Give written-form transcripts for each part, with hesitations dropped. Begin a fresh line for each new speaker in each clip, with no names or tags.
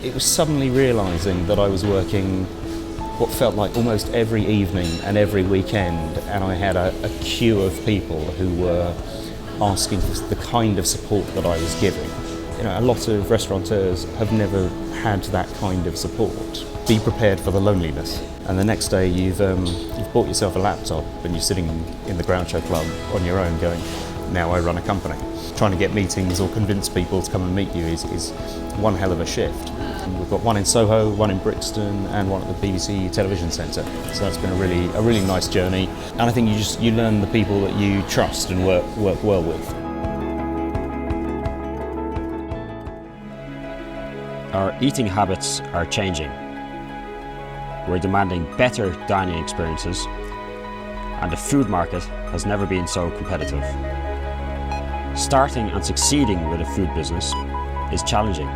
it was suddenly realising that I was working what felt like almost every evening and every weekend, and I had a queue of people who were asking for the kind of support that I was giving. You know, a lot of restaurateurs have never had that kind of support. Be prepared for the loneliness. And the next day you've bought yourself a laptop and you're sitting in the Groucho Club on your own going, now I run a company. Trying to get meetings or convince people to come and meet you is one hell of a shift. We've got one in Soho, one in Brixton, and one at the BBC Television Centre. So that's been a really nice journey. And I think you learn the people that you trust and work well with.
Our eating habits are changing. We're demanding better dining experiences, and the food market has never been so competitive. Starting and succeeding with a food business is challenging,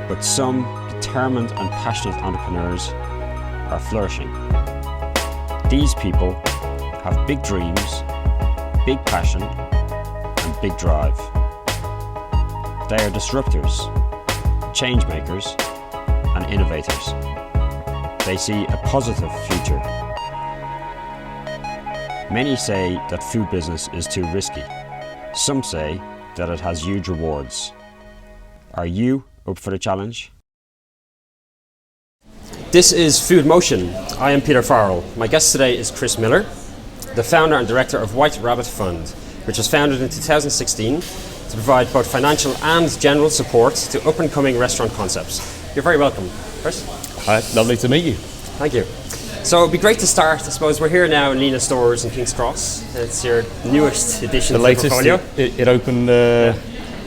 but some determined and passionate entrepreneurs are flourishing. These people have big dreams, big passion, and big drive. They are disruptors, change makers, and innovators. They see a positive future. Many say that food business is too risky. Some say that it has huge rewards. Are you up for the challenge? This is Food Motion. I am Peter Farrell. My guest today is Chris Miller, the founder and director of White Rabbit Fund, which was founded in 2016 to provide both financial and general support to up-and-coming restaurant concepts. You're very welcome, Chris.
Hi, lovely to meet you.
Thank you. So it'd be great to start. I suppose we're here now in Lena Stores in King's Cross. It's your newest edition of the portfolio.
It opened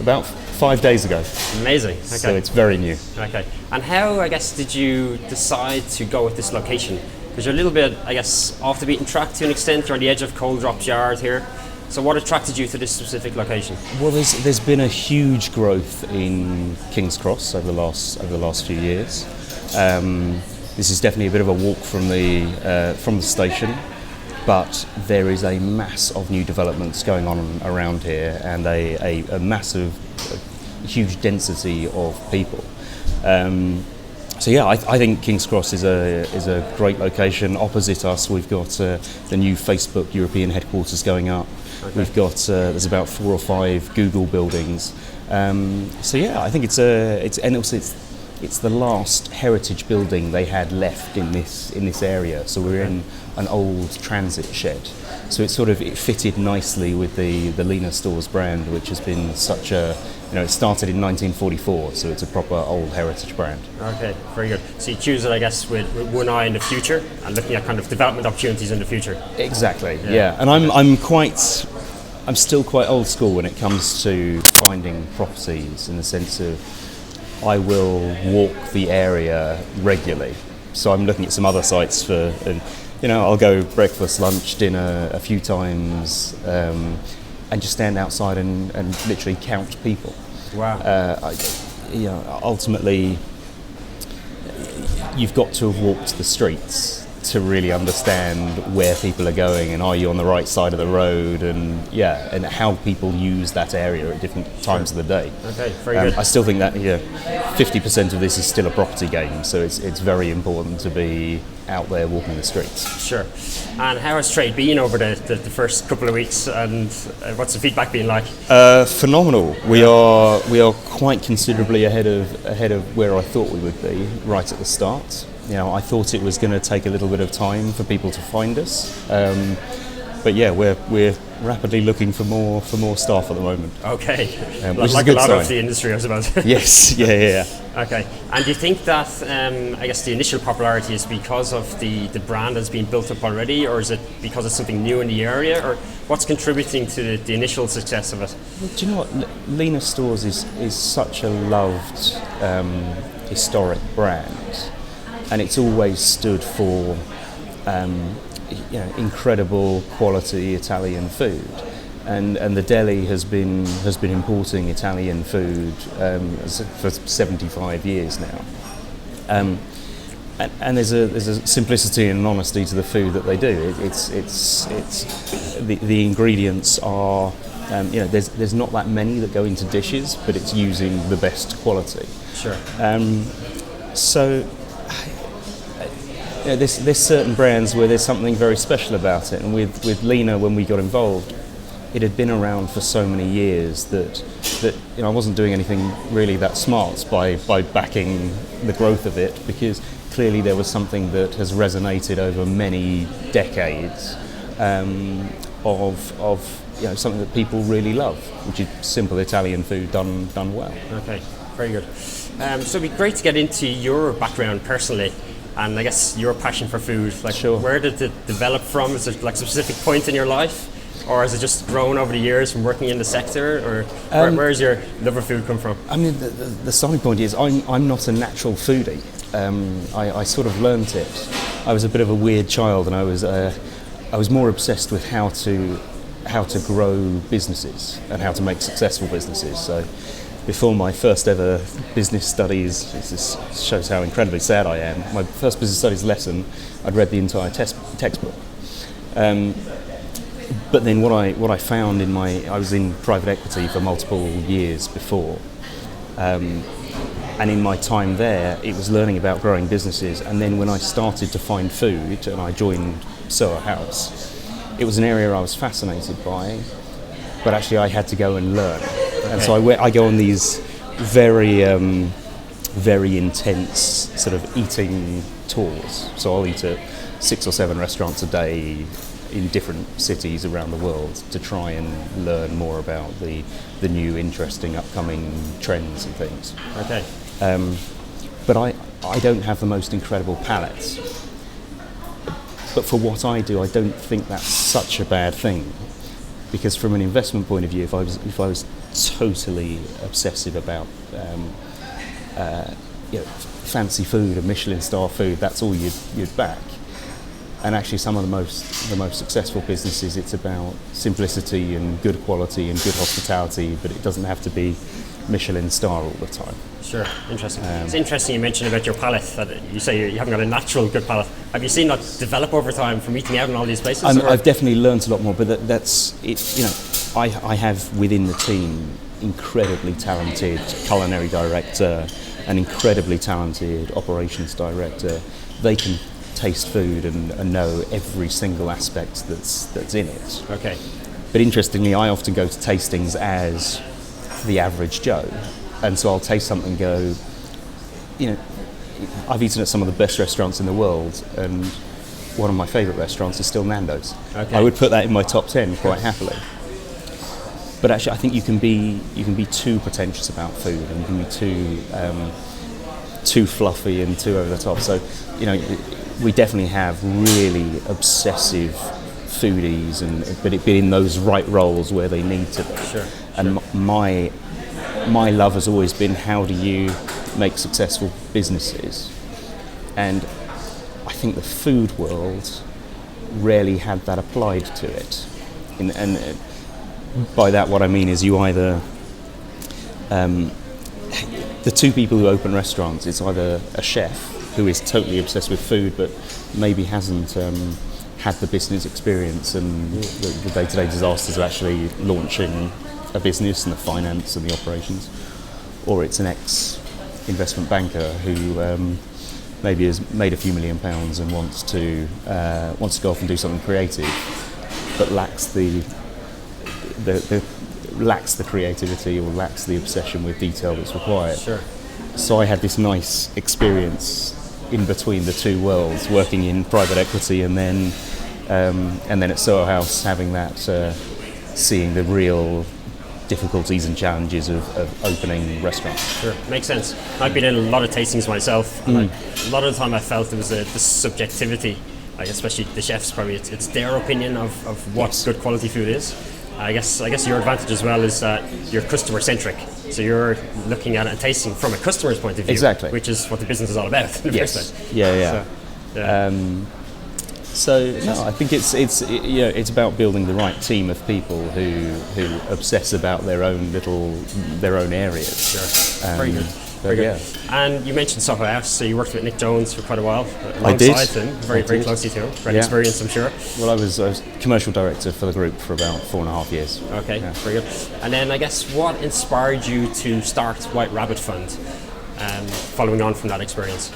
about 5 days ago.
Amazing. Okay.
So it's very new.
Okay. And how, I guess, did you decide to go with this location? Because you're a little bit, I guess, off the beaten track to an extent. You're on the edge of Cold Drops Yard here. So what attracted you to this specific location?
Well, there's been a huge growth in King's Cross over the last few years. This is definitely a bit of a walk from the station, but there is a mass of new developments going on around here, and a massive, huge density of people. So yeah, I think King's Cross is a great location. Opposite us, we've got the new Facebook European headquarters going up. Okay. We've got there's about 4 or 5 Google buildings. So yeah, I think it's the last heritage building they had left in this area. So we're in an old transit shed. So it fitted nicely with the Lena Stores brand, which has been such a, it started in 1944, so it's a proper old heritage brand.
Okay, very good. So you choose it, I guess, with one eye in the future and looking at kind of development opportunities in the future.
Exactly, yeah. And I'm still quite old school when it comes to finding properties, in the sense of I will walk the area regularly. So I'm looking at some other sites I'll go breakfast, lunch, dinner a few times, and just stand outside and literally count people.
Wow.
Ultimately, you've got to have walked the streets to really understand where people are going, and are you on the right side of the road, and how people use that area at different times of the day.
Okay, very good.
I still think that 50% of this is still a property game, so it's very important to be out there walking the streets.
Sure. And how has trade been over the first couple of weeks, and what's the feedback been like?
Phenomenal. We are quite considerably ahead of where I thought we would be right at the start. I thought it was going to take a little bit of time for people to find us, but yeah, we're rapidly looking for more staff at the moment.
Okay,
which
like
is a good
lot
sign.
Of the industry, I suppose.
Yes, yeah.
Okay, and do you think that I guess the initial popularity is because of the brand has been built up already, or is it because it's something new in the area, or what's contributing to the initial success of it?
Well, do you know what? Lena Stores is such a loved historic brand, and it's always stood for incredible quality Italian food, and the deli has been importing Italian food for 75 years now, and there's a simplicity and an honesty to the food that they do. It's the ingredients are there's not that many that go into dishes, but it's using the best quality.
Sure.
So there's certain brands where there's something very special about it, and with Lena, when we got involved, it had been around for so many years that I wasn't doing anything really that smart by backing the growth of it, because clearly there was something that has resonated over many decades of something that people really love, which is simple Italian food done well.
Okay, very good. So it'd be great to get into your background personally, and I guess your passion for food. Like,
sure.
Where did it develop from? Is it like a specific point in your life, or has it just grown over the years from working in the sector, or where does your love of food come from?
I mean, the starting point is I'm not a natural foodie. I sort of learnt it. I was a bit of a weird child, and I was more obsessed with how to grow businesses and how to make successful businesses. So before my first ever business studies, this shows how incredibly sad I am, my first business studies lesson, I'd read the entire textbook. But then what I found I was in private equity for multiple years before, and in my time there, it was learning about growing businesses. And then when I started to find food and I joined Soho House, it was an area I was fascinated by, but actually I had to go and learn. Okay. And so I go on these very intense sort of eating tours. So I'll eat at 6 or 7 restaurants a day in different cities around the world to try and learn more about the new interesting upcoming trends and things.
Okay.
But I don't have the most incredible palate. But for what I do, I don't think that's such a bad thing, because from an investment point of view, if I was totally obsessive about fancy food and Michelin star food, that's all you'd back. And actually, some of the most successful businesses, it's about simplicity and good quality and good hospitality, but it doesn't have to be Michelin star all the time.
Sure, interesting. It's interesting you mentioned about your palate, that you say you haven't got a natural good palate. Have you seen that develop over time from eating out in all these places?
I've definitely learned a lot more, but that's it. I have within the team incredibly talented culinary director, an incredibly talented operations director. They can taste food and know every single aspect that's in it.
Okay.
But interestingly, I often go to tastings as the average Joe, and so I'll taste something and go, I've eaten at some of the best restaurants in the world, and one of my favourite restaurants is still Nando's. Okay. I would put that in my top 10 quite happily. But actually, I think you can be too pretentious about food, and you can be too fluffy and too over the top. So, we definitely have really obsessive foodies, but in those right roles where they need to be.
Sure.
And my love has always been, how do you make successful businesses? And I think the food world rarely had that applied to it. And by that, what I mean is you either the two people who open restaurants, it's either a chef who is totally obsessed with food but maybe hasn't had the business experience and the day-to-day disasters of actually launching a business and the finance and the operations, or it's an ex-investment banker who maybe has made a few £1 million and wants to go off and do something creative, but lacks the creativity or lacks the obsession with detail that's required.
Sure.
So I had this nice experience in between the two worlds, working in private equity and then at Soho House, having that, seeing the real difficulties and challenges of opening restaurants.
Sure, makes sense. I've been in a lot of tastings myself, and a lot of the time I felt there was the subjectivity, like especially the chefs, probably it's their opinion of what good quality food is. I guess your advantage as well is that you're customer centric, so you're looking at it and tasting from a customer's point of view,
exactly,
which is what the business is all about in the first place.
Yeah. So I think it's about building the right team of people who obsess about their own areas.
Sure. Very good.
But yeah.
And you mentioned Soho House, so you worked with Nick Jones for quite a while.
I did.
Alongside him, very closely too. Great experience, I'm sure.
Well, I was commercial director for the group for about 4.5 years.
Okay, very good. And then I guess what inspired you to start White Rabbit Fund, following on from that experience?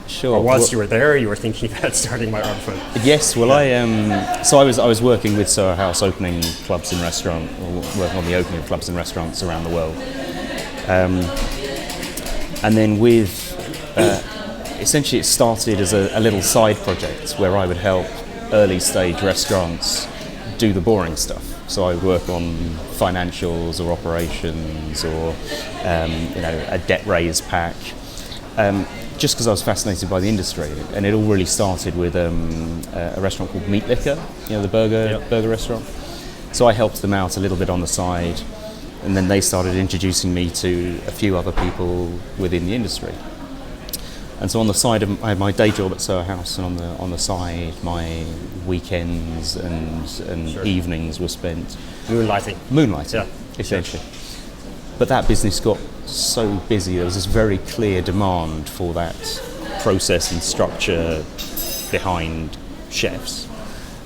Sure.
Or whilst you were there, you were thinking about starting White Rabbit Fund?
Yes. Well, I was working with Soho House, opening clubs and restaurants, or working on the opening of clubs and restaurants around the world. And then essentially it started as a little side project where I would help early stage restaurants do the boring stuff. So I would work on financials or operations or a debt raise pack, just because I was fascinated by the industry. And it all really started with a restaurant called Meat Liquor, the burger restaurant. So I helped them out a little bit on the side. And then they started introducing me to a few other people within the industry. And so on the side, I had my day job at Soho House, and on the side, my weekends and evenings were spent moonlighting, essentially. But that business got so busy. There was this very clear demand for that process and structure behind chefs.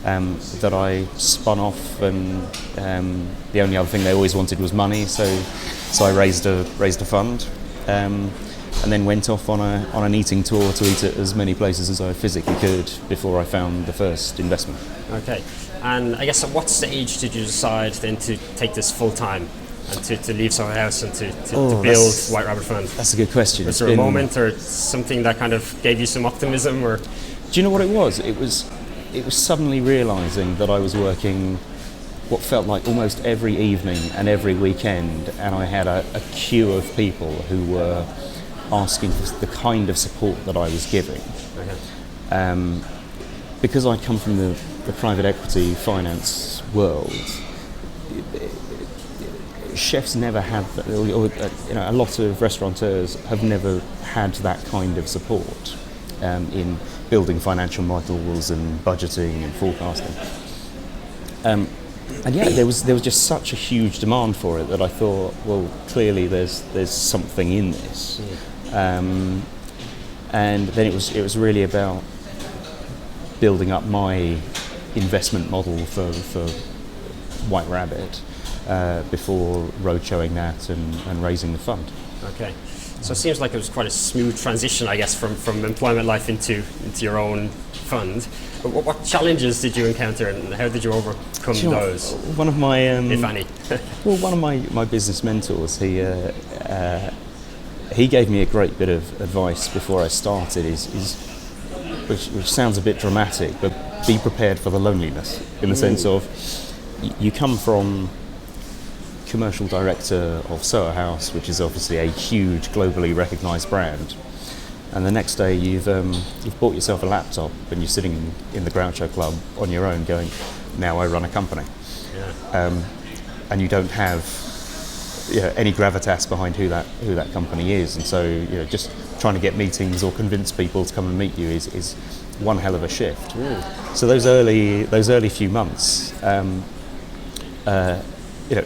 That I spun off, and the only other thing they always wanted was money. So I raised a fund, and then went off on an eating tour to eat at as many places as I physically could before I found the first investment.
Okay, and I guess at what stage did you decide then to take this full time and to leave Soho House and to build White Rabbit Fund?
That's a good question.
Was there a moment or something that kind of gave you some optimism, or?
Do you know what it was? It was suddenly realising that I was working what felt like almost every evening and every weekend, and I had a queue of people who were asking for the kind of support that I was giving. Okay. Because I'd come from the private equity finance world, chefs never had that, a lot of restaurateurs have never had that kind of support in building financial models and budgeting and forecasting. And there was just such a huge demand for it that I thought, well, clearly there's something in this. And then it was really about building up my investment model for White Rabbit before roadshowing that and raising the fund.
Okay. So it seems like it was quite a smooth transition, I guess, from employment life into your own fund. But what challenges did you encounter, and how did you overcome those?
One of my,
if any.
Well, one of my business mentors, he gave me a great bit of advice before I started. Which sounds a bit dramatic, but be prepared for the loneliness, in the sense of you come from commercial director of Soho House, which is obviously a huge globally recognised brand, and the next day you've bought yourself a laptop and you're sitting in the Groucho Club on your own going, now I run a company. And you don't have any gravitas behind who that company is, and so just trying to get meetings or convince people to come and meet you is one hell of a shift. So those early few months,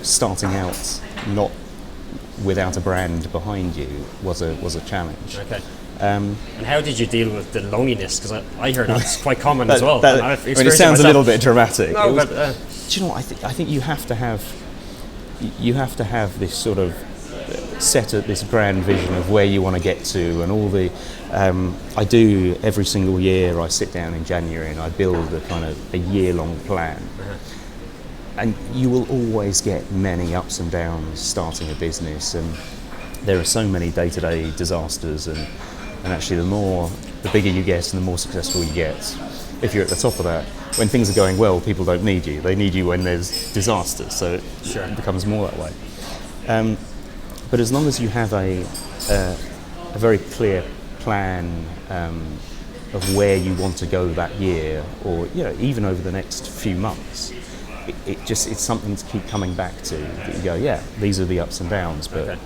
starting out not without a brand behind you was a challenge.
Okay. And how did you deal with the loneliness? Because I heard that's quite common as well.
It sounds a little bit dramatic.
No,
but do you know what? I think you have to have this sort of this grand vision of where you want to get to, and all the. I do every single year. I sit down in January and I build a year-long plan. And you will always get many ups and downs starting a business, and there are so many day-to-day disasters, and actually the bigger you get and the more successful you get, if you're at the top of that, when things are going well, people don't need you. They need you when there's disasters, so it becomes more that way. But as long as you have a very clear plan of where you want to go that year, or even over the next few months, it's something to keep coming back to. That you go, these are the ups and downs, but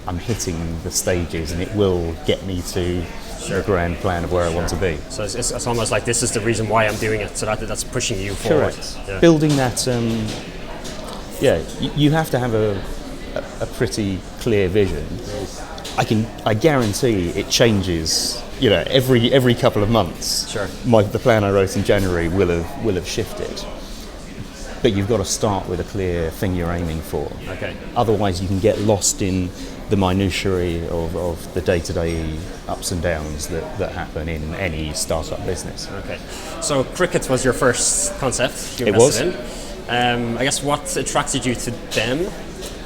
I'm hitting the stages, and it will get me to the grand plan of where I want to be.
So it's almost like this is the reason why I'm doing it. So that's pushing you forward.
Correct. Yeah. Building that. You have to have a pretty clear vision. I guarantee it changes. You know, every couple of months.
Sure.
The plan I wrote in January will have shifted. But you've got to start with a clear thing you're aiming for.
Okay.
Otherwise, you can get lost in the minutiae of the day-to-day ups and downs that happen in any startup business.
Okay. So cricket was your first concept you
It was.
invested in. I guess what attracted you to them,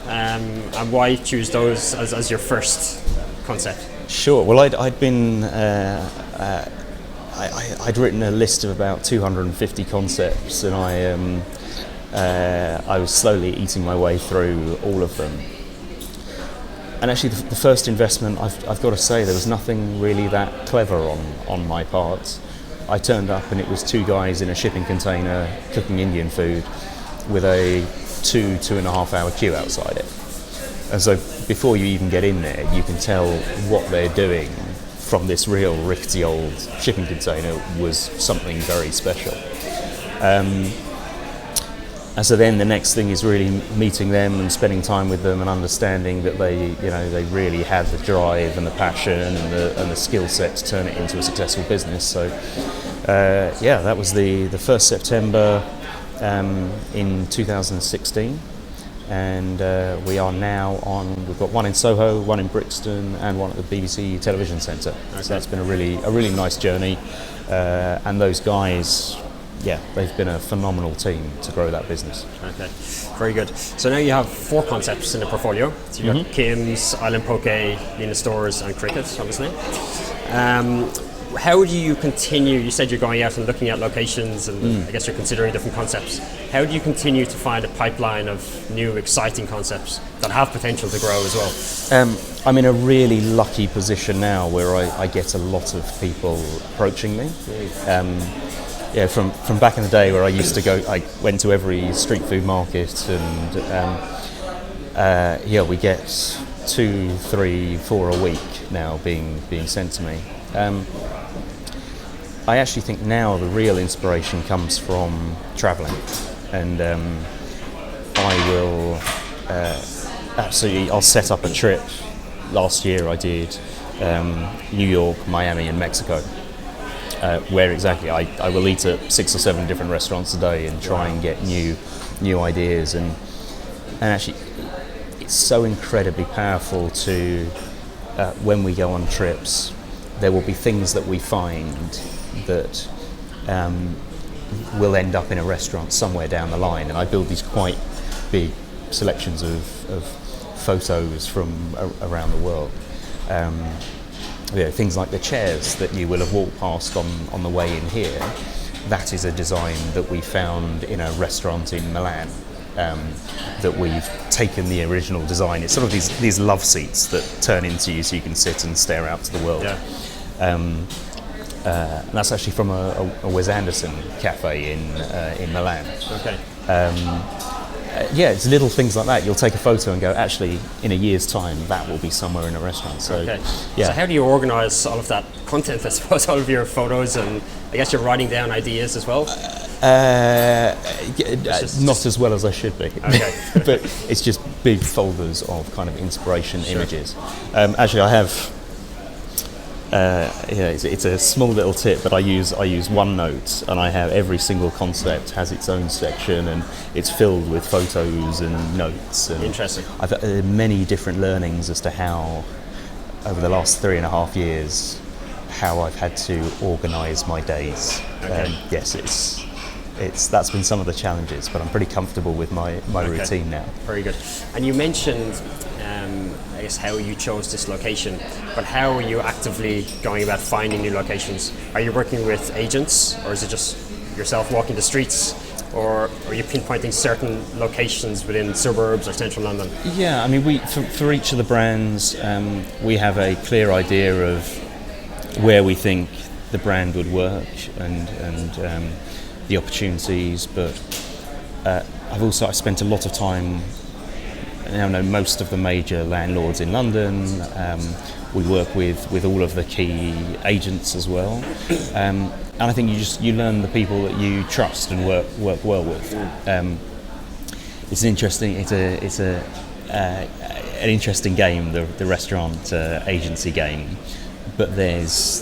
and why choose those as your first concept?
Sure. Well, I'd been I'd written a list of about 250 concepts, and I was slowly eating my way through all of them. And actually, the first investment, I've got to say, there was nothing really that clever on my part. I turned up and it was two guys in a shipping container cooking Indian food with a 2.5 hour queue outside it. And so before you even get in there, you can tell what they're doing from this real rickety old shipping container was something very special. And so then the next thing is really meeting them and spending time with them and understanding that they really had the drive and the passion and the skill set to turn it into a successful business. So that was the 1st September in 2016, and we are now we've got one in Soho, one in Brixton, and one at the BBC Television Centre. Okay. So that's been a really nice journey, and those guys. Yeah, they've been a phenomenal team to grow that business.
Okay, very good. So now you have 4 concepts in the portfolio. So you've got Kim's, Island Poke, Lena Stores, and Cricket, obviously. How do you continue? You said you're going out and looking at locations, and I guess you're considering different concepts. How do you continue to find a pipeline of new, exciting concepts that have potential to grow as well?
I'm in a really lucky position now where I get a lot of people approaching me. Yeah, from back in the day where I used to go, I went to every street food market, and we get 2, 3, 4 a week now being sent to me. I actually think now the real inspiration comes from travelling, and I will I'll set up a trip. Last year I did New York, Miami, and Mexico. Where exactly I will eat at 6 or 7 different restaurants a day and try and get new ideas, and actually it's so incredibly powerful to when we go on trips, there will be things that we find that will end up in a restaurant somewhere down the line, and I build these quite big selections of photos from around the world. Things like the chairs that you will have walked past on the way in here, that is a design that we found in a restaurant in Milan, that we've taken the original design. It's sort of these love seats that turn into you so you can sit and stare out to the world. Yeah. And that's actually from a Wes Anderson cafe in Milan.
Okay.
It's little things like that. You'll take a photo and go, actually, in a year's time, that will be somewhere in a restaurant. So,
okay. So how do you organise all of that content, I suppose, all of your photos, and I guess you're writing down ideas as well?
Not as well as I should be.
Okay.
But it's just big folders of kind of inspiration images. Actually, I have... it's a small little tip, but I use OneNote, and I have every single concept has its own section, and it's filled with photos and notes. And
interesting.
I've had many different learnings as to how, over the last 3.5 years, how I've had to organise my days.
Okay.
Yes, that's been some of the challenges, but I'm pretty comfortable with my routine now.
Very good. And you mentioned, I guess, how you chose this location, but how are you actively going about finding new locations? Are you working with agents, or is it just yourself walking the streets, or are you pinpointing certain locations within suburbs or central London?
Yeah, I mean, for each of the brands, we have a clear idea of where we think the brand would work and the opportunities, but I spent a lot of time. I know most of the major landlords in London. We work with all of the key agents as well, and I think you learn the people that you trust and work well with. It's interesting. an interesting game, the restaurant agency game. But there's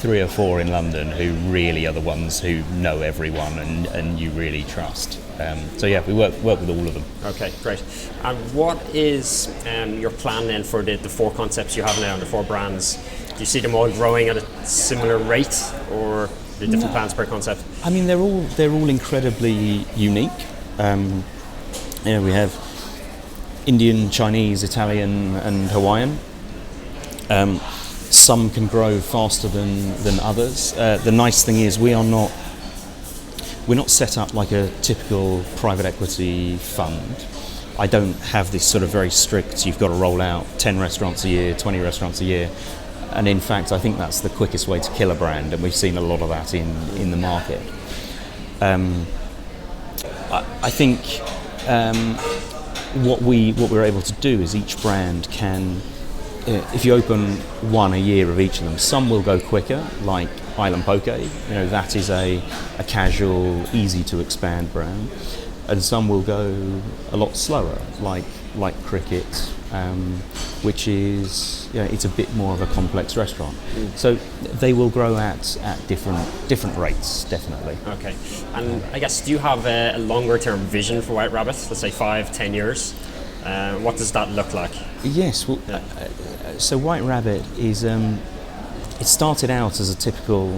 3 or 4 in London who really are the ones who know everyone and you really trust. So yeah, we work with all of them.
Okay, great. And what is your plan then for the 4 concepts you have now, the 4 brands? Do you see them all growing at a similar rate, or are there different plans per concept?
I mean, they're all incredibly unique. We have Indian, Chinese, Italian, and Hawaiian. Some can grow faster than others. The nice thing is we're not set up like a typical private equity fund. I don't have this sort of very strict, you've got to roll out 10 restaurants a year, 20 restaurants a year. And in fact, I think that's the quickest way to kill a brand, and we've seen a lot of that in the market. I think what we're able to do is each brand can, if you open 1 a year of each of them, some will go quicker, like Island Poke. That is a casual, easy to expand brand, and some will go a lot slower, like Cricket, which is it's a bit more of a complex restaurant. So they will grow at different rates, definitely.
Okay, and I guess, do you have a longer term vision for White Rabbit? Let's say 5-10 years. What does that look like?
Yes, well, so White Rabbit is it started out as a typical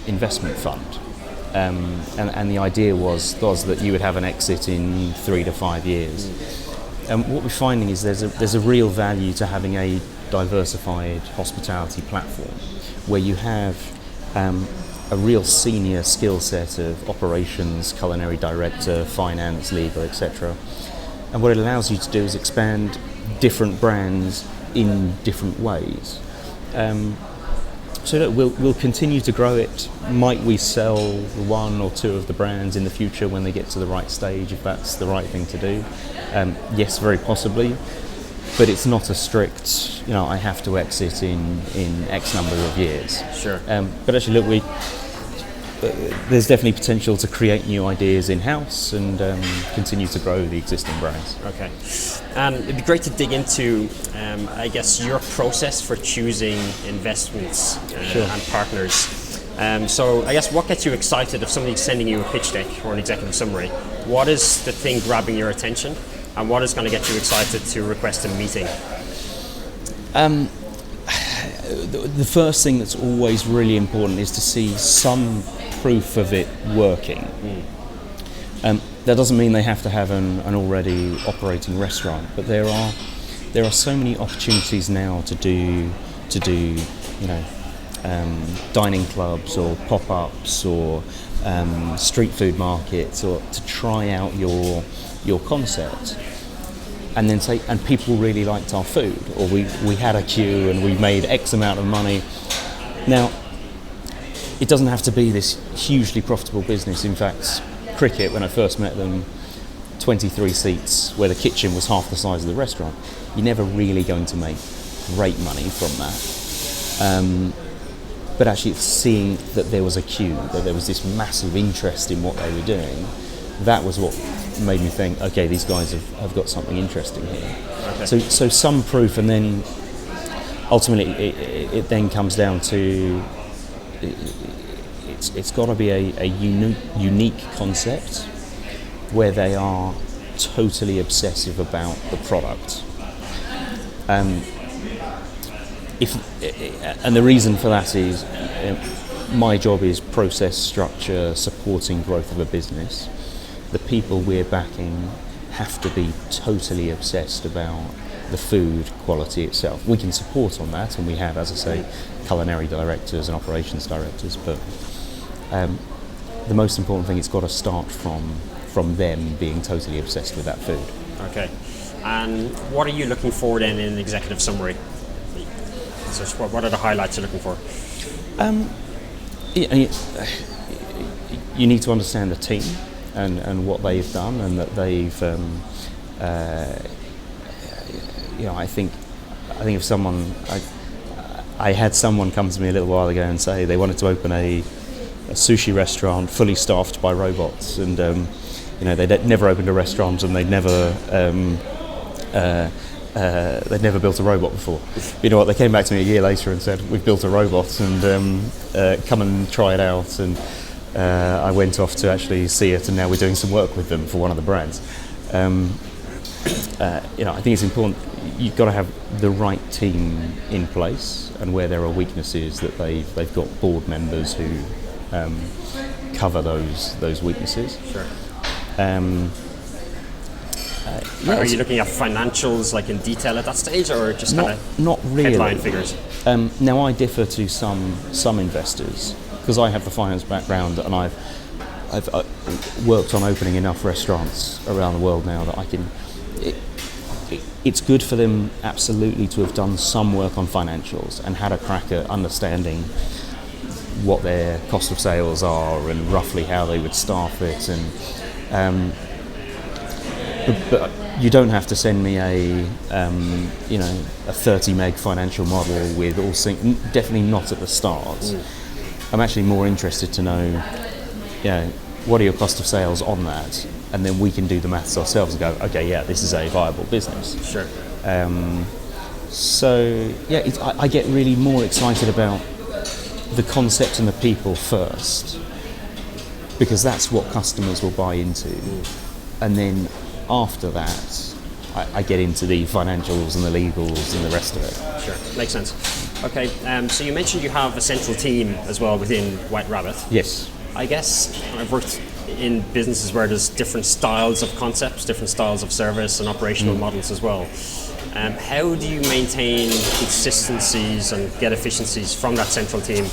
investment fund, and the idea was that you would have an exit in 3 to 5 years. And what we're finding is there's a real value to having a diversified hospitality platform where you have a real senior skill set of operations, culinary director, finance, legal, etc. And what it allows you to do is expand different brands in different ways. So look, we'll continue to grow it. Might we sell 1 or 2 of the brands in the future when they get to the right stage, if that's the right thing to do? Yes, very possibly. But it's not a strict, I have to exit in X number of years.
Sure.
But actually, look, there's definitely potential to create new ideas in-house and continue to grow the existing brands.
Okay. It'd be great to dig into, I guess, your process for choosing investments
Sure.
and partners. So I guess, what gets you excited if somebody's sending you a pitch deck or an executive summary? What is the thing grabbing your attention, and what is going to get you excited to request a meeting?
The first thing that's always really important is to see some proof of it working. That doesn't mean they have to have an already operating restaurant, but there are so many opportunities now to do dining clubs or pop-ups or street food markets, or to try out your concept. And then say, and people really liked our food, or we had a queue and we made X amount of money. Now, it doesn't have to be this hugely profitable business. In fact, Cricket, when I first met them, 23 seats, where the kitchen was half the size of the restaurant. You're never really going to make great money from that. But actually seeing that there was a queue, that there was this massive interest in what they were doing, that was what made me think, okay, these guys have got something interesting here. Okay. So some proof, and then ultimately it then comes down to it's got to be a unique concept where they are totally obsessive about the product. And the reason for that is my job is process, structure, supporting growth of a business. The people we're backing have to be totally obsessed about the food quality itself. We can support on that, and we have, as I say, culinary directors and operations directors, but the most important thing, it's got to start from them being totally obsessed with that food. Okay.
And what are you looking for then in an executive summary? So what are the highlights you're looking for?
You need to understand the team and what they've done, and that they've I think if someone I had someone come to me a little while ago and say they wanted to open a sushi restaurant fully staffed by robots, and they'd never opened a restaurant, and they'd never they'd never built a robot before. You know what? They came back to me a year later and said, "We've built a robot, and come and try it out." And I went off to actually see it, and now we're doing some work with them for one of the brands. You know, I think it's important. You've got to have the right team in place, and where there are weaknesses, that they've got board members who cover those weaknesses.
Sure.
Yeah,
are you looking at financials like in detail at that stage, or just kind of
not really
headline figures?
Now I differ to some investors because I have the finance background, and I've worked on opening enough restaurants around the world now that I can. It's good for them absolutely to have done some work on financials and had a crack at understanding what their cost of sales are and roughly how they would staff it, and but you don't have to send me a 30 meg financial model with all definitely not at the start. I'm actually more interested to know, what are your cost of sales on that, and then we can do the maths ourselves and go, okay, yeah, this is a viable business.
Sure.
I get really more excited about the concept and the people first, because that's what customers will buy into, and then after that I get into the financials and the legals and the rest of it.
Sure, makes sense. Okay, so you mentioned you have a central team as well within White Rabbit.
Yes.
I guess I've worked in businesses where there's different styles of concepts, different styles of service and operational models as well. How do you maintain consistencies and get efficiencies from that central team,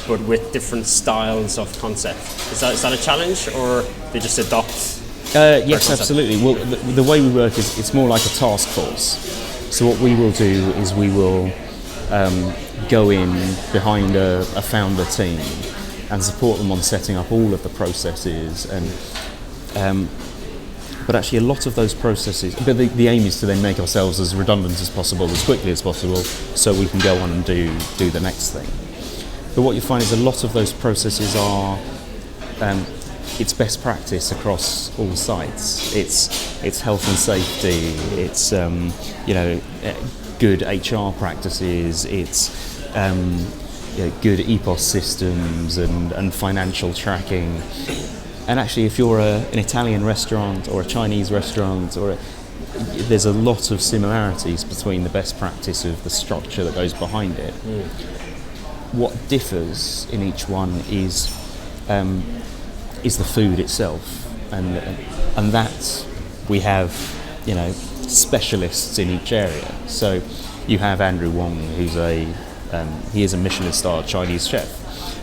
but with different styles of concept? Is that a challenge, or they just adopt?
Yes, absolutely. Well, the way we work is it's more like a task force. So what we will do is we will go in behind a founder team and support them on setting up all of the processes, and but actually a lot of those processes, but the aim is to then make ourselves as redundant as possible, as quickly as possible, so we can go on and do the next thing. But what you find is a lot of those processes are it's best practice across all sites. It's health and safety. It's good HR practices. It's good EPOS systems and financial tracking. And actually, if you're an Italian restaurant or a Chinese restaurant, there's a lot of similarities between the best practice of the structure that goes behind it. What differs in each one is the food itself, and that we have specialists in each area. So you have Andrew Wong, who's he is a Michelin star Chinese chef,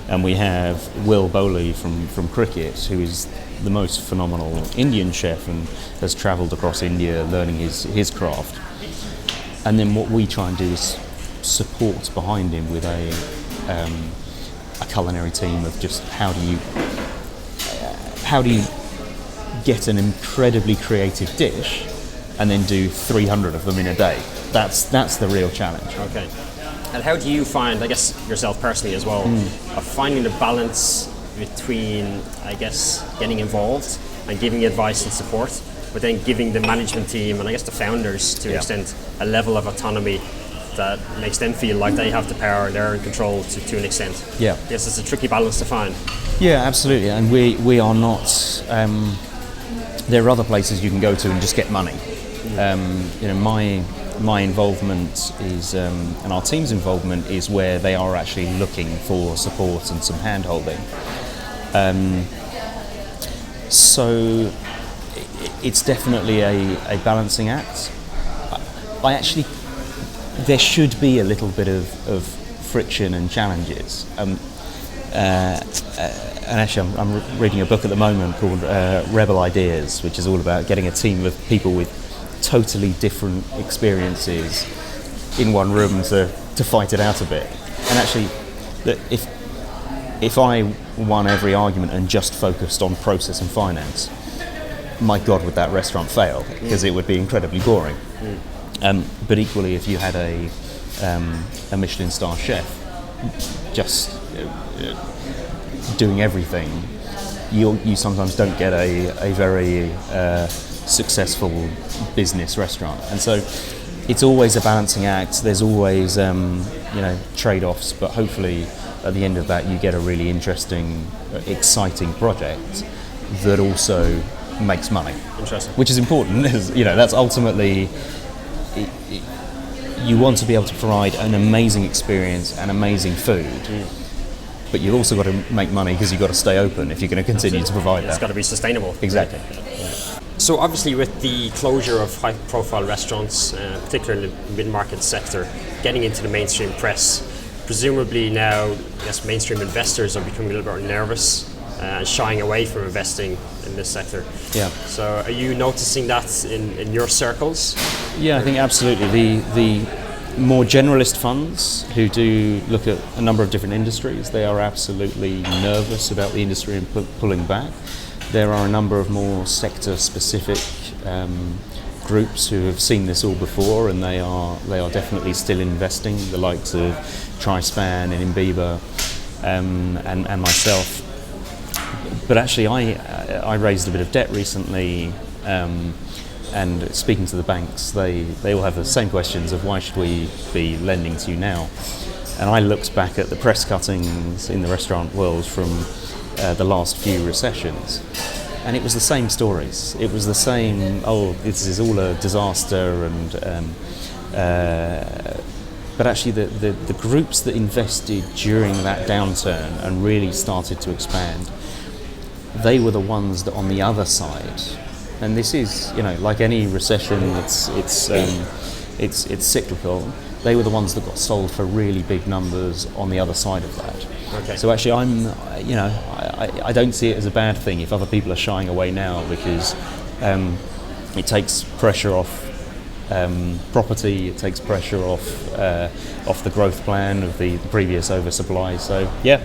and we have Will Bowley from cricket, who is the most phenomenal Indian chef and has travelled across India learning his craft. And then what we try and do is support behind him with a culinary team of just how do you get an incredibly creative dish and then do 300 of them in a day. That's the real challenge.
Okay. And how do you find, I guess yourself personally as well, of finding the balance between, I guess, getting involved and giving advice and support, but then giving the management team and I guess the founders to an extent a level of autonomy that makes them feel like they have the power and they're in control to an extent?
Yeah.
Yes, it's a tricky balance to find.
Yeah, absolutely. And we are not. There are other places you can go to and just get money. My involvement is, and our team's involvement is where they are actually looking for support and some hand-holding. So it's definitely a balancing act. There should be a little bit of friction and challenges. And actually, I'm reading a book at the moment called Rebel Ideas, which is all about getting a team of people with totally different experiences in one room to fight it out a bit. And actually, if I won every argument and just focused on process and finance, my God, would that restaurant fail, because it would be incredibly boring. But equally, if you had a Michelin star chef just doing everything, you sometimes don't get a very successful business restaurant. And so it's always a balancing act. There's always trade-offs, but hopefully at the end of that you get a really interesting, exciting project that also makes money.
Interesting.
Which is important. That's ultimately, you want to be able to provide an amazing experience and amazing food. But you've also got to make money because you've got to stay open if you're going to continue to provide that.
It's got to be sustainable.
Exactly.
So obviously with the closure of high-profile restaurants, particularly in the mid-market sector, getting into the mainstream press, presumably now, I guess mainstream investors are becoming a little bit more nervous and shying away from investing in this sector.
Yeah.
So are you noticing that in your circles?
Yeah, I think absolutely. The more generalist funds who do look at a number of different industries, they are absolutely nervous about the industry and pulling back. There are a number of more sector-specific groups who have seen this all before, and they are definitely still investing. The likes of Trispan and Imbiba and myself. But actually, I raised a bit of debt recently. And speaking to the banks, they all have the same questions of why should we be lending to you now? And I looked back at the press cuttings in the restaurant world from the last few recessions, and it was the same stories. It was the same, this is all a disaster, but actually the groups that invested during that downturn and really started to expand, they were the ones that on the other side. And this is, like any recession, it's cyclical. They were the ones that got sold for really big numbers on the other side of that.
Okay.
So actually, I don't see it as a bad thing if other people are shying away now, because it takes pressure off property, it takes pressure off the growth plan of the previous oversupply. So yeah,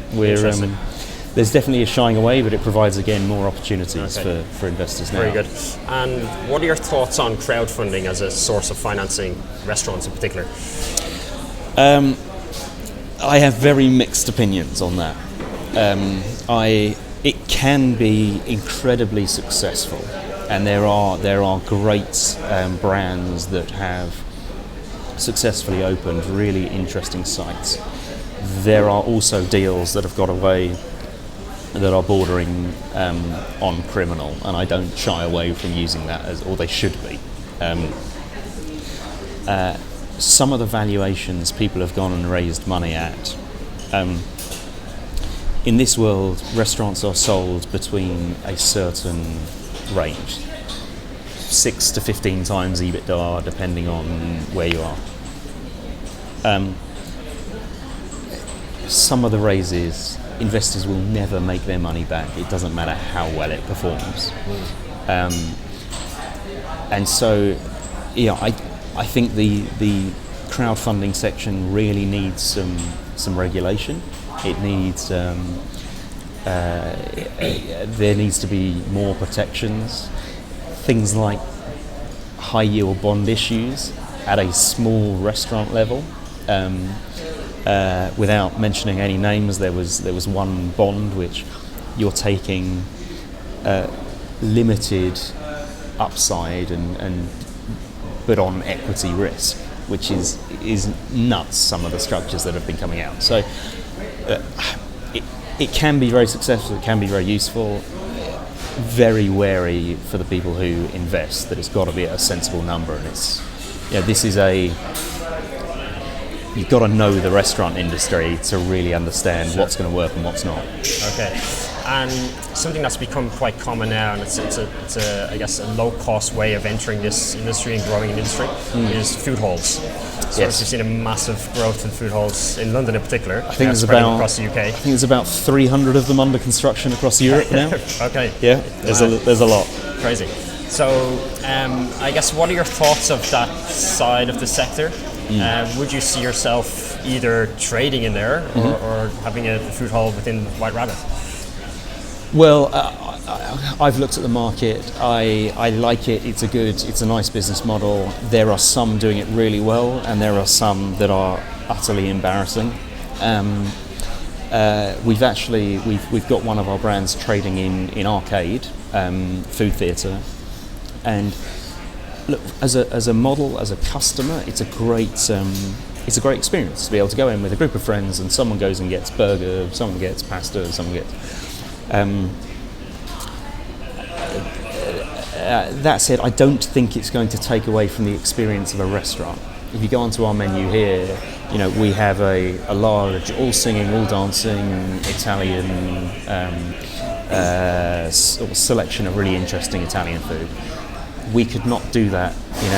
there's definitely a shying away, but it provides again more opportunities for investors now.
Very good. And what are your thoughts on crowdfunding as a source of financing restaurants in particular?
I have very mixed opinions on that. It can be incredibly successful, and there are great brands that have successfully opened really interesting sites. There are also deals that have got away that are bordering on criminal, and I don't shy away from using that or they should be. Some of the valuations people have gone and raised money at, in this world, restaurants are sold between a certain range, 6 to 15 times EBITDA, depending on where you are. Some of the raises, investors will never make their money back. It doesn't matter how well it performs. And so, I think the crowdfunding section really needs some regulation. It needs there needs to be more protections. Things like high yield bond issues at a small restaurant level. Without mentioning any names, there was one bond which you're taking limited upside and but on equity risk, which is nuts. Some of the structures that have been coming out. So it can be very successful. It can be very useful. Very wary for the people who invest that it's got to be at a sensible number, and this is you've got to know the restaurant industry to really understand what's going to work and what's not. Okay.
And something that's become quite common now, and it's I guess a low-cost way of entering this industry and growing an industry, is food halls. So
Yes.
we've seen a massive growth in food halls in London in particular.
I think there's about
across the UK.
I think there's about 300 of them under construction across Europe now.
Okay.
Yeah, there's a lot.
Crazy. So, I guess, what are your thoughts of that side of the sector? Would you see yourself either trading in there or having a food hall within White Rabbit?
Well, I've looked at the market. I like it. It's a nice business model. There are some doing it really well, and there are some that are utterly embarrassing. We've got one of our brands trading in Arcade, food theatre, and look, as a model, as a customer, it's a great experience to be able to go in with a group of friends and someone goes and gets burger, someone gets pasta, someone gets. That said, I don't think it's going to take away from the experience of a restaurant. If you go onto our menu here, we have a large, all singing, all dancing Italian selection of really interesting Italian food. We could not do that in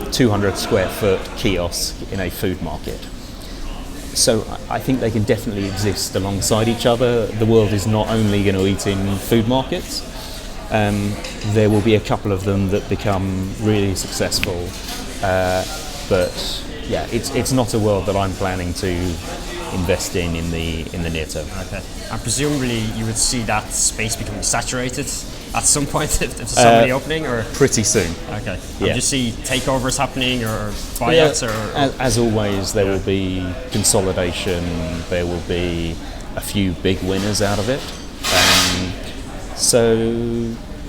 a 200 square foot kiosk in a food market. So I think they can definitely exist alongside each other. The world is not only going to eat in food markets. There will be a couple of them that become really successful, but yeah, it's not a world that I'm planning to invest in the near term.
Okay, and presumably you would see that space becoming saturated at some point if there's so many opening, or
pretty soon.
Okay,
yeah.
Do you see takeovers happening or buyouts,
as always, there will be consolidation. There will be a few big winners out of it. So,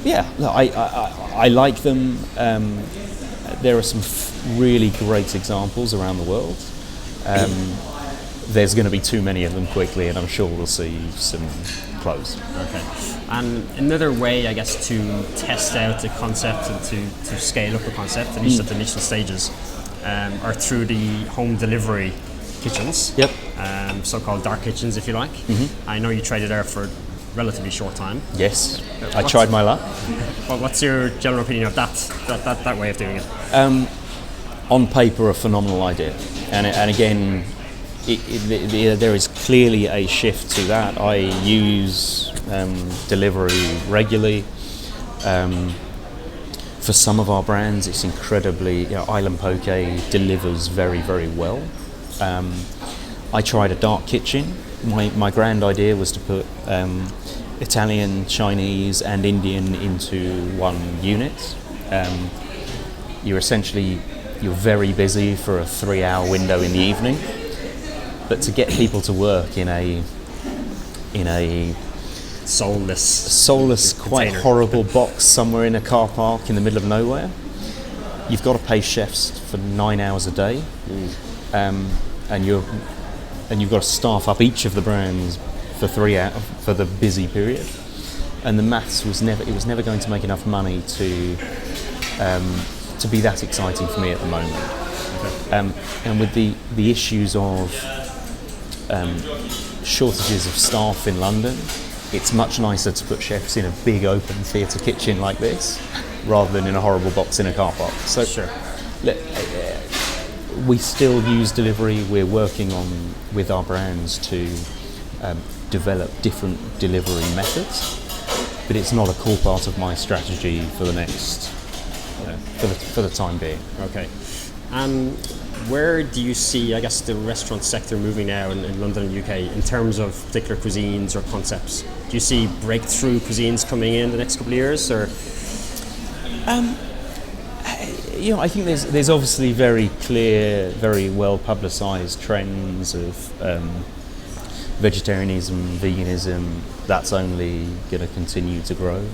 yeah, look, I like them. There are some really great examples around the world. There's going to be too many of them quickly, and I'm sure we'll see some close.
Okay. And another way, I guess, to test out the concept and to scale up a concept, at least at the initial stages, are through the home delivery kitchens.
Yep.
So-called dark kitchens, if you like. Mm-hmm. I know you tried it there for relatively short time.
Yes, I tried my luck.
Well, what's your general opinion of that way of doing it?
On paper, a phenomenal idea, and again, there is clearly a shift to that. I use delivery regularly. For some of our brands, it's incredibly. Island Poke delivers very, very well. I tried a dark kitchen. My grand idea was to put Italian, Chinese and Indian into one unit. You're very busy for a 3-hour window in the evening, but to get people to work in a soulless quite
container.
Horrible box somewhere in a car park in the middle of nowhere, you've got to pay chefs for 9 hours a day. And you've got to staff up each of the brands for 3 hours for the busy period, and the maths was never going to make enough money to be that exciting for me at the moment. Okay. And with the issues of shortages of staff in London, it's much nicer to put chefs in a big open theatre kitchen like this rather than in a horrible box in a car park. So
sure.
We still use delivery. We're working with our brands to develop different delivery methods, but it's not a core part of my strategy for the next, for the time being.
Okay. Where do you see, I guess, the restaurant sector moving now in London and UK in terms of particular cuisines or concepts? Do you see breakthrough cuisines coming in the next couple of years, or?
I think there's obviously very clear, very well publicised trends of vegetarianism, veganism. That's only going to continue to grow.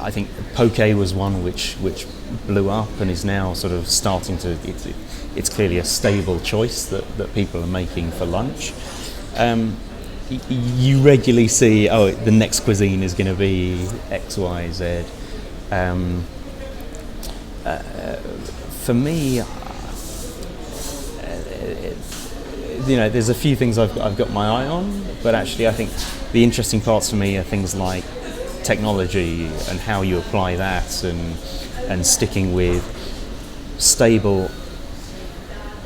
I think poke was one which blew up and is now sort of starting to. It's clearly a stable choice that people are making for lunch. You regularly see, the next cuisine is going to be X, Y, Z. For me, there's a few things I've got my eye on, but actually I think the interesting parts for me are things like technology and how you apply that, and sticking with stable,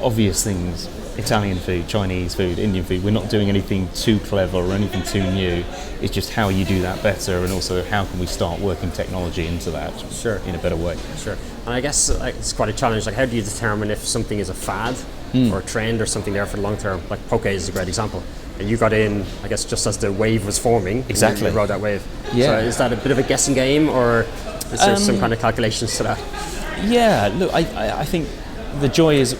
obvious things. Italian food, Chinese food, Indian food. We're not doing anything too clever or anything too new. It's just how you do that better, and also how can we start working technology into that in a better way.
Sure. And I guess it's quite a challenge. Like, how do you determine if something is a fad or a trend or something there for the long term? Like poke is a great example. And you got in, I guess, just as the wave was forming.
Exactly.
You rode that wave.
Yeah.
So is that a bit of a guessing game, or is there some kind of calculations to that?
Yeah. Look, I think the joy is.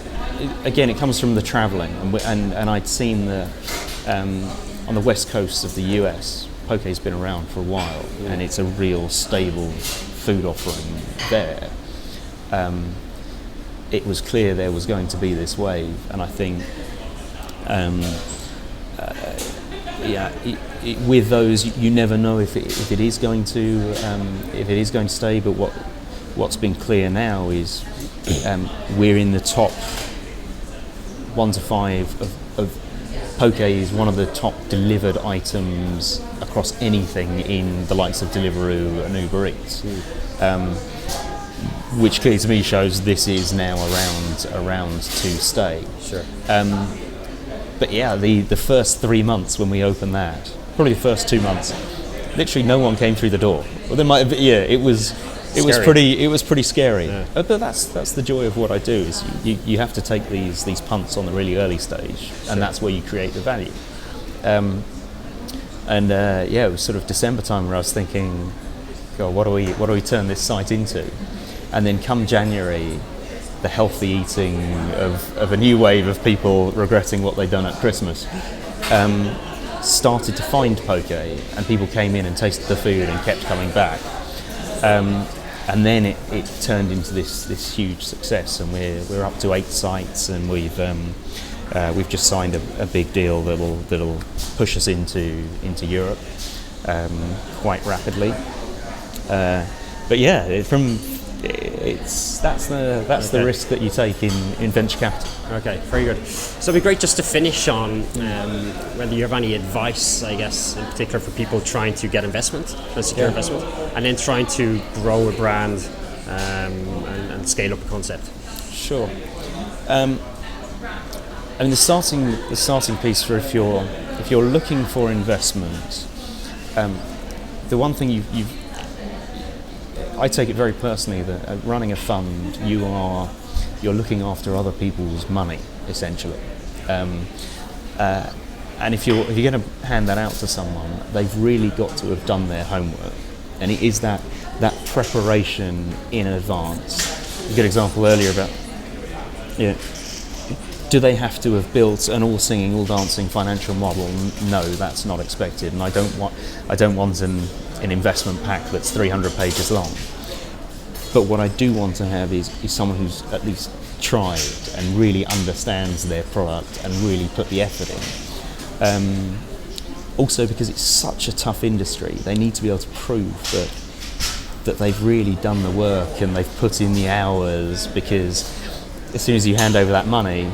Again, it comes from the travelling, and I'd seen on the west coast of the US, poke's been around for a while, and it's a real stable food offering there. It was clear there was going to be this wave, and I think, with those, you never know if it is going to stay. But what's been clear now is we're in the top 1 to 5 of poke is one of the top delivered items across anything in the likes of Deliveroo and Uber Eats, which clearly to me shows this is now around to stay.
Sure.
But yeah, the first 3 months when we opened that, probably the first 2 months, literally no one came through the door. Well, there might have been, it was pretty scary.
Yeah.
But that's the joy of what I do, is you have to take these punts on the really early stage, and that's where you create the value. It was sort of December time where I was thinking, God, what do we turn this site into? And then come January, the healthy eating of a new wave of people regretting what they'd done at Christmas started to find poke, and people came in and tasted the food and kept coming back. And then it turned into this huge success, and we're up to 8 sites, and we've just signed a big deal that'll push us into Europe quite rapidly. But yeah, that's the risk that you take in venture capital.
Okay, very good. So it'd be great just to finish on whether you have any advice, I guess, in particular for people trying to get investment, secure investment, and then trying to grow a brand and scale up a concept.
Sure. The starting piece for if you're looking for investment, the one thing I take it very personally that running a fund, you're looking after other people's money, essentially. And if you're going to hand that out to someone, they've really got to have done their homework. And it is that preparation in advance. A good example earlier about, do they have to have built an all singing, all dancing financial model? No, that's not expected. And I don't want an investment pack that's 300 pages long. But what I do want to have is someone who's at least tried and really understands their product and really put the effort in. Also, because it's such a tough industry, they need to be able to prove that they've really done the work and they've put in the hours, because as soon as you hand over that money,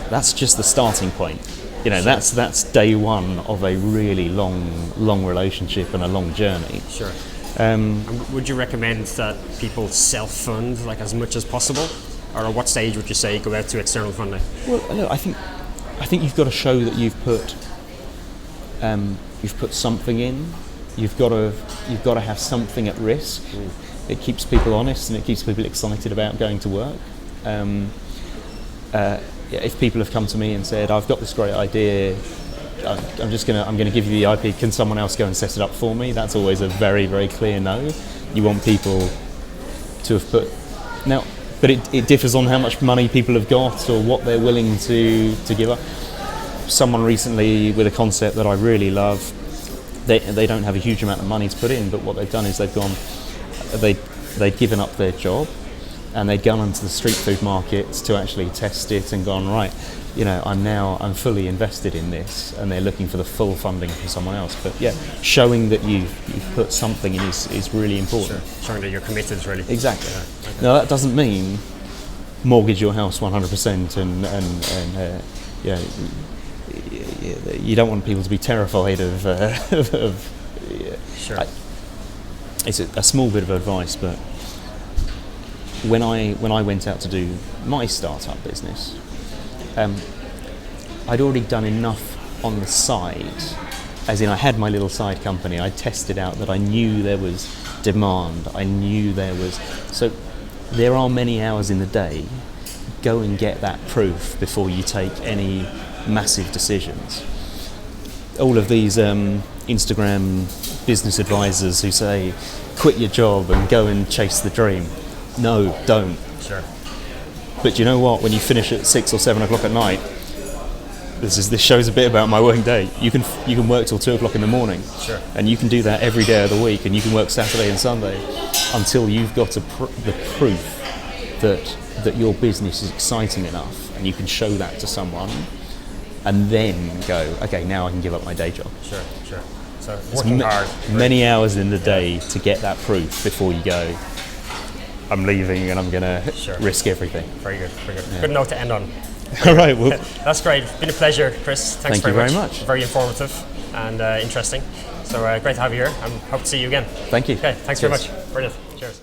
that's just the starting point. That's day one of a really long relationship and a long journey.
Sure. Would you recommend that people self-fund as much as possible, or at what stage would you say go out to external funding?
Well, no, I think you've got to show that you've put something in. You've got to have something at risk. It keeps people honest and it keeps people excited about going to work. If people have come to me and said, I've got this great idea, I'm going to give you the IP, can someone else go and set it up for me? That's always a very, very clear no. You want people to have put... Now, but it differs on how much money people have got or what they're willing to give up. Someone recently with a concept that I really love, they don't have a huge amount of money to put in, but what they've done is they'd given up their job, and they'd gone onto the street food markets to actually test it and gone, right, I'm fully invested in this, and they're looking for the full funding from someone else. But yeah, showing that you've put something in is really important.
Sure. Showing that you're committed, really.
Exactly.
Yeah. Okay.
Now that doesn't mean mortgage your house 100% and you don't want people to be terrified of
Sure.
It's a small bit of advice, but when I went out to do my startup business, I'd already done enough on the side, as in I had my little side company. I tested out that I knew there was demand. So there are many hours in the day. Go and get that proof before you take any massive decisions. All of these Instagram business advisors who say, quit your job and go and chase the dream. No, don't.
Sure.
But you know what? When you finish at 6 or 7 o'clock at night, this shows a bit about my working day. You can work till 2 o'clock in the morning,
Sure.
and you can do that every day of the week, and you can work Saturday and Sunday until you've got the proof that your business is exciting enough, and you can show that to someone, and then go, okay, now I can give up my day job.
Sure. So working hard.
Many hours in the day to get that proof before you go, I'm leaving and I'm going to risk everything.
Very good. Yeah. Good note to end on.
All right, well,
that's great. It's been a pleasure, Chris. Thanks
thank you very much.
Very informative and interesting. So great to have you here, and hope to see you again.
Thank you.
Okay, thanks very much. Brilliant. Cheers.